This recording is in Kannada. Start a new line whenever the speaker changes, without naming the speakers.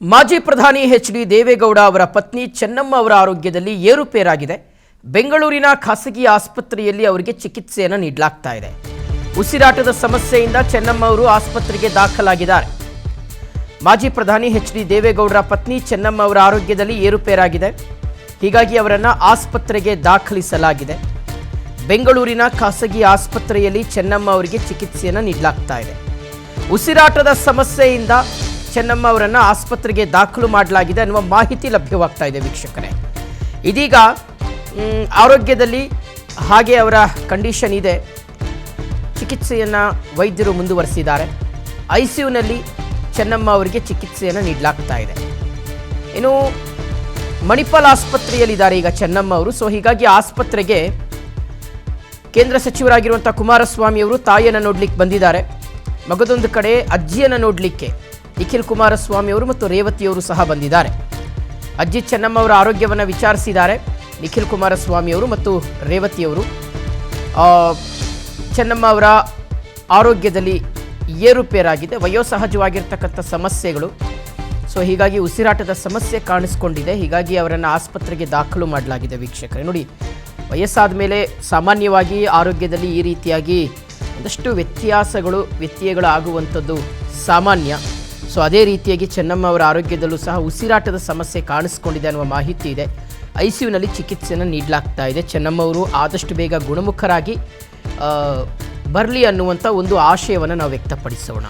ಮಾಜಿ ಪ್ರಧಾನಿ ಎಚ್.ಡಿ. ದೇವೇಗೌಡ ಅವರ ಪತ್ನಿ ಚೆನ್ನಮ್ಮ ಅವರ ಆರೋಗ್ಯದಲ್ಲಿ ಏರುಪೇರಾಗಿದೆ. ಬೆಂಗಳೂರಿನ ಖಾಸಗಿ ಆಸ್ಪತ್ರೆಯಲ್ಲಿ ಅವರಿಗೆ ಚಿಕಿತ್ಸೆಯನ್ನು ನೀಡಲಾಗ್ತಾ ಇದೆ. ಉಸಿರಾಟದ ಸಮಸ್ಯೆಯಿಂದ ಚೆನ್ನಮ್ಮ ಅವರು ಆಸ್ಪತ್ರೆಗೆ ದಾಖಲಾಗಿದ್ದಾರೆ. ಮಾಜಿ ಪ್ರಧಾನಿ ಎಚ್.ಡಿ. ದೇವೇಗೌಡರ ಪತ್ನಿ ಚೆನ್ನಮ್ಮ ಅವರ ಆರೋಗ್ಯದಲ್ಲಿ ಏರುಪೇರಾಗಿದೆ. ಹೀಗಾಗಿ ಅವರನ್ನು ಆಸ್ಪತ್ರೆಗೆ ದಾಖಲಿಸಲಾಗಿದೆ. ಬೆಂಗಳೂರಿನ ಖಾಸಗಿ ಆಸ್ಪತ್ರೆಯಲ್ಲಿ ಚೆನ್ನಮ್ಮ ಅವರಿಗೆ ಚಿಕಿತ್ಸೆಯನ್ನು ನೀಡಲಾಗ್ತಾ ಇದೆ. ಉಸಿರಾಟದ ಸಮಸ್ಯೆಯಿಂದ ಚೆನ್ನಮ್ಮ ಅವರನ್ನು ಆಸ್ಪತ್ರೆಗೆ ದಾಖಲು ಮಾಡಲಾಗಿದೆ ಅನ್ನುವ ಮಾಹಿತಿ ಲಭ್ಯವಾಗ್ತಾ ಇದೆ. ವೀಕ್ಷಕರೇ, ಇದೀಗ ಆರೋಗ್ಯದಲ್ಲಿ ಹಾಗೆ ಅವರ ಕಂಡೀಷನ್ ಇದೆ. ಚಿಕಿತ್ಸೆಯನ್ನು ವೈದ್ಯರು ಮುಂದುವರಿಸಿದ್ದಾರೆ. ಐಸಿಯುನಲ್ಲಿ ಚೆನ್ನಮ್ಮ ಅವರಿಗೆ ಚಿಕಿತ್ಸೆಯನ್ನು ನೀಡಲಾಗ್ತಾ ಇದೆ. ಇನ್ನು ಮಣಿಪಾಲ್ ಆಸ್ಪತ್ರೆಯಲ್ಲಿದ್ದಾರೆ ಈಗ ಚೆನ್ನಮ್ಮ ಅವರು. ಸೊ ಹೀಗಾಗಿ ಆಸ್ಪತ್ರೆಗೆ ಕೇಂದ್ರ ಸಚಿವರಾಗಿರುವಂಥ ಕುಮಾರಸ್ವಾಮಿ ಅವರು ತಾಯಿಯನ್ನು ನೋಡ್ಲಿಕ್ಕೆ ಬಂದಿದ್ದಾರೆ. ಮಗದೊಂದು ಕಡೆ ಅಜ್ಜಿಯನ್ನು ನೋಡಲಿಕ್ಕೆ ನಿಖಿಲ್ ಕುಮಾರಸ್ವಾಮಿ ಅವರು ಮತ್ತು ರೇವತಿಯವರು ಸಹ ಬಂದಿದ್ದಾರೆ. ಅಜ್ಜಿ ಚೆನ್ನಮ್ಮ ಅವರ ಆರೋಗ್ಯವನ್ನು ವಿಚಾರಿಸಿದ್ದಾರೆ ನಿಖಿಲ್ ಕುಮಾರಸ್ವಾಮಿ ಅವರು ಮತ್ತು ರೇವತಿಯವರು. ಚೆನ್ನಮ್ಮ ಅವರ ಆರೋಗ್ಯದಲ್ಲಿ ಏರುಪೇರಾಗಿದೆ. ವಯೋಸಹಜವಾಗಿರ್ತಕ್ಕಂಥ ಸಮಸ್ಯೆಗಳು. ಸೊ ಹೀಗಾಗಿ ಉಸಿರಾಟದ ಸಮಸ್ಯೆ ಕಾಣಿಸ್ಕೊಂಡಿದೆ. ಹೀಗಾಗಿ ಅವರನ್ನು ಆಸ್ಪತ್ರೆಗೆ ದಾಖಲು ಮಾಡಲಾಗಿದೆ. ವೀಕ್ಷಕರೇ ನೋಡಿ, ವಯಸ್ಸಾದ ಮೇಲೆ ಸಾಮಾನ್ಯವಾಗಿ ಆರೋಗ್ಯದಲ್ಲಿ ಈ ರೀತಿಯಾಗಿ ಒಂದಷ್ಟು ವ್ಯತ್ಯಯಗಳು ಆಗುವಂಥದ್ದು ಸಾಮಾನ್ಯ. ಸೊ ಅದೇ ರೀತಿಯಾಗಿ ಚೆನ್ನಮ್ಮ ಅವರ ಆರೋಗ್ಯದಲ್ಲೂ ಸಹ ಉಸಿರಾಟದ ಸಮಸ್ಯೆ ಕಾಣಿಸ್ಕೊಂಡಿದೆ ಅನ್ನುವ ಮಾಹಿತಿ ಇದೆ. ಐಸಿಯುನಲ್ಲಿ ಚಿಕಿತ್ಸೆಯನ್ನು ನೀಡಲಾಗ್ತಾ ಇದೆ. ಚೆನ್ನಮ್ಮ ಅವರು ಆದಷ್ಟು ಬೇಗ ಗುಣಮುಖರಾಗಿ ಬರಲಿ ಅನ್ನುವಂಥ ಒಂದು ಆಶಯವನ್ನು ನಾವು ವ್ಯಕ್ತಪಡಿಸೋಣ.